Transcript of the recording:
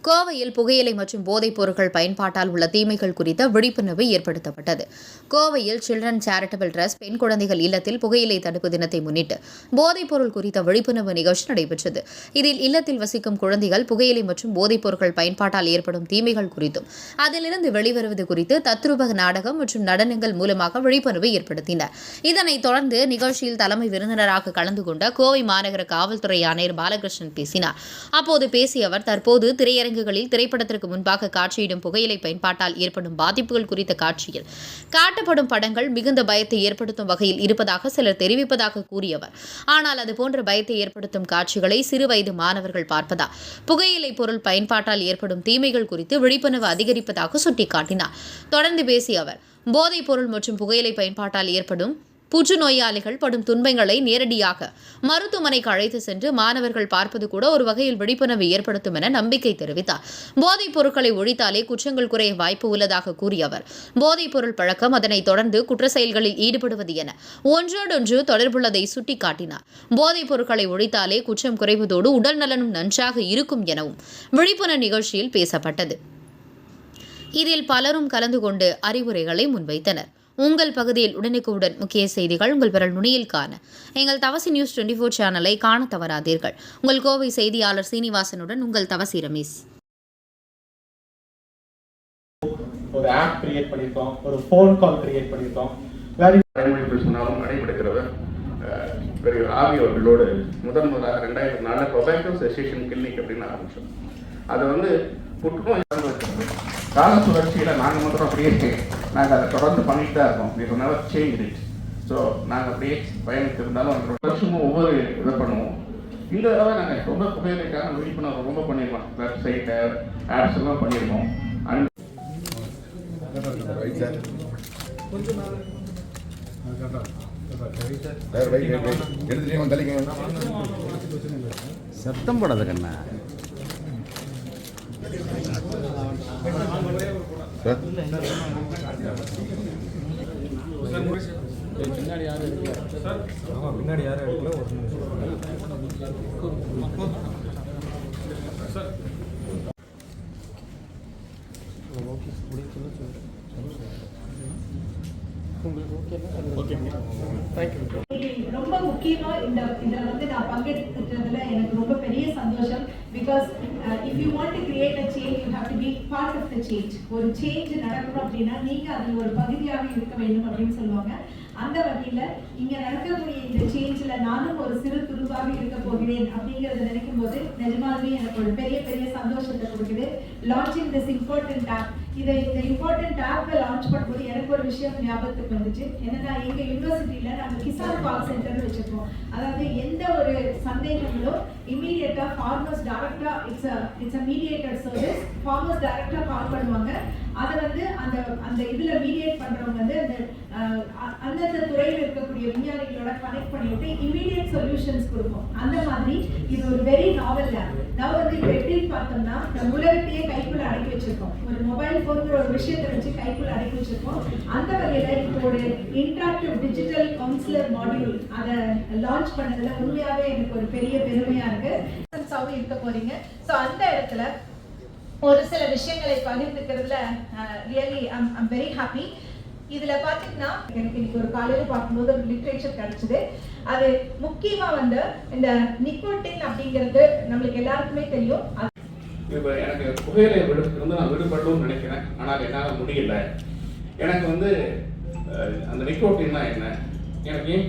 கோவையில் புகையிலை மற்றும் போதைப் பொருட்கள் பயன்பாட்டால் உள்ள தீமைகள் குறித்த விழிப்புணர்வு ஏற்படுத்தப்பட்டது. கோவையில் சில்ட்ரன் சேரிட்டபிள் ட்ரஸ்ட் பெண் குழந்தைகள் இல்லத்தில் புகையிலை தடுப்பு தினத்தை முன்னிட்டு போதைப் பொருள் குறித்த விழிப்புணர்வு நிகழ்ச்சி நடைபெற்றது. இதில் இல்லத்தில் வசிக்கும் குழந்தைகள் புகையிலை மற்றும் போதைப் பொருட்கள் பயன்பாட்டால் ஏற்படும் தீமைகள் குறித்தும் அதிலிருந்து வெளிவருவது குறித்து தத்ரூப நாடகம் மற்றும் நடனங்கள் மூலமாக விழிப்புணர்வு ஏற்படுத்தினர். இதனைத் தொடர்ந்து நிகழ்ச்சியில் தலைமை விருந்தினராக கலந்து கொண்ட கோவை மாநகர காவல்துறை ஆணையர் பாலகிருஷ்ணன் பேசினார். அப்போது பேசிய அவர், தற்போது திரையரங்குகளில் திரைப்படத்திற்கு முன்பாக காட்சியிடும் புகையிலை பயன்பாட்டால் ஏற்படும் பாதிப்புகள் குறித்த காட்சியில் காட்டப்படும் படங்கள் மிகுந்த பயத்தை ஏற்படுத்தும் வகையில் இருப்பதாக சிலர் தெரிவிப்பதாக கூறியவர், ஆனால் அதுபோன்ற பயத்தை ஏற்படுத்தும் காட்சிகளை சிறுவயது மாணவர்கள் பார்ப்பதால் புகையிலை பொருள் பயன்பாட்டால் ஏற்படும் தீமைகள் குறித்து விழிப்புணர்வு அதிகரிப்பதாக சுட்டிக்காட்டினார். தொடர்ந்து பேசிய அவர், போதைப் பொருள் மற்றும் புகையிலை பயன்பாட்டால் ஏற்படும் புற்றுநோயாளிகள் படும் துன்பங்களை நேரடியாக மருத்துவமனைக்கு அழைத்து சென்று மாணவர்கள் பார்ப்பது கூட ஒரு வகையில் விழிப்புணர்வு ஏற்படுத்தும் என நம்பிக்கை தெரிவித்தார். போதைப் பொருட்களை ஒழித்தாலே குற்றங்கள் குறைய வாய்ப்பு உள்ளதாக கூறிய அவர், போதைப் பொருள் பழக்கம் அதனைத் தொடர்ந்து குற்ற செயல்களில் ஈடுபடுவது என ஒன்றோடொன்று தொடர்புள்ளதை சுட்டிக்காட்டினார். போதைப் பொருட்களை ஒழித்தாலே குற்றம் குறைவதோடு உடல் நலனும் நன்றாக இருக்கும் எனவும் விழிப்புணர்வு நிகழ்ச்சியில் பேசப்பட்டது. இதில் பலரும் கலந்து கொண்டு அறிவுரைகளை முன்வைத்தனர். உங்கள் பகுதியில் உடனுக்குடன் முக்கிய செய்திகள் உங்கள் விரல் நுனியில் காண எங்கள் தவசி நியூஸ் 24 சேனலை காண தவறாதீர்கள். உங்கள் கோவை செய்தியாளர் சீனிவாசனுடன் உங்கள் தவசி ரமேஷ். ஒரு ஆப் கிரியேட் பண்ணிருக்கோம், ஒரு ஃபோன் கால் கிரியேட் பண்ணிருக்கோம். நடைமுறை சொன்னாலும் நடைபெறுகிறவர் பெரிய ஆவி அவர்களோடு முதலாக 2004 டொபாக்கோ செசேஷன் கிளினிக் அப்படின்னு ஆரம்பிச்சோம். அது வந்து புற்றுநோய் கால சுழற்சியில் நாங்கள் மாத்திரம் அப்படியே நாங்கள் அதை தொடர்ந்து பண்ணிட்டு தான் இருக்கோம். We have never change it. So நாங்கள் அப்படியே பயணித்து இருந்தாலும் அந்த வருஷமும் ஒவ்வொரு இதை பண்ணுவோம். இந்த தடவை நாங்கள் ரொம்ப புகையிலைக்கான விழிப்புணர்வு ரொம்ப பண்ணியிருக்கோம். வெப்சைட்டு ஆப்ஸ் எல்லாம் பண்ணியிருக்கோம். சத்தம் போடாத கண்ணா. பின்னாடி யாரும் எடுக்கல. பின்னாடி யாரும் எடுக்கல. ஒரு ரொம்ப முக்கியமா இதுல வந்து நான் பங்கெடுக்கிறதுல எனக்கு ரொம்ப பெரிய சந்தோஷம். Because if you want to create a change you have to be part of the change. ஒரு சேஞ்ச் நடக்கணும் அப்படின்னா நீங்க அதில் ஒரு பகுதியாக இருக்க வேண்டும் அப்படின்னு சொல்லுவாங்க. அந்த வகையில இங்க நடக்கக்கூடிய இந்த சேஞ்ச்ல நானும் ஒரு சிறு துருவாக இருக்க போகிறேன் அப்படிங்கறத நினைக்கும் போது நிஜமாலுமே எனக்கு ஒரு பெரிய பெரிய சந்தோஷத்தை கொடுக்குது. லான்ச்சிங் திஸ் இம்பார்ட்டன்ட் ஆப், இந்த இம்பார்ட்டன்ட் ஆப்பை லான்ச் பண்ணும்போது எனக்கு ஒரு விஷயம் ஞாபகத்துக்கு வந்துச்சு. என்னன்னா, எங்க யூனிவர்சிட்டியில நாங்கள் கிசான் கால் சென்டர்னு வச்சிருக்கோம். அதாவது எந்த ஒரு சந்தேகங்களோ இமீடியட்டா ஃபார்மர்ஸ் டைரக்டா it's a mediator service. Farmers டைரக்டா கால் பண்ணுவாங்க. அதை வந்து அந்த இதுல மீடியேட் பண்றவங்க வந்து அந்தந்த துறையில் இருக்கக்கூடிய விஞ்ஞானிகளோட கனெக்ட் பண்ணிவிட்டு இமீடியட் சொல்யூஷன்ஸ் கொடுப்போம். அந்த மாதிரி இது ஒரு வெரி நாவல் ஆப். நான் வந்து இப்போ எப்படின்னு பார்த்தோம்னா, நம்ம உலகத்தையே கைக்குள்ள அடக்கி வச்சிருக்கோம். ஒரு மொபைல் போன்ற ஒரு விஷயத்தை வச்சு கைக்குள்ள அடக்கி வச்சிருக்கோம். அந்த வகையில இப்போ ஒரு இன்டராக்டிவ் டிஜிட்டல் கவுன்சிலர் மாடியூல் அதை லான்ச் பண்ணதுல உண்மையாவே எனக்கு ஒரு பெரிய பெருமையா இருக்கு. இருக்க போறீங்க. ஸோ அந்த இடத்துல ஒரு சில விஷயங்களை பகிர்ந்துக்கிறதுல ரியலி ஐம் வெரி ஹாப்பி. இதுல பாத்தீங்கன்னா எனக்கு இன்னைக்கு ஒரு காலையில பார்க்கும்போது ஒரு லிட்ரேச்சர் கிடைச்சது. அது முக்கியமா வந்து இந்த நிக்கோட்டின் அப்படிங்கிறது நம்மளுக்கு எல்லாருக்குமே தெரியும். இப்போ எனக்கு புகையிலை இருந்து நான் விடுபடணும்னு நினைக்கிறேன், ஆனால் என்னால் முடியல. எனக்கு வந்து அந்த நிக்கோட்டின்னா என்ன, எனக்கு ஏன்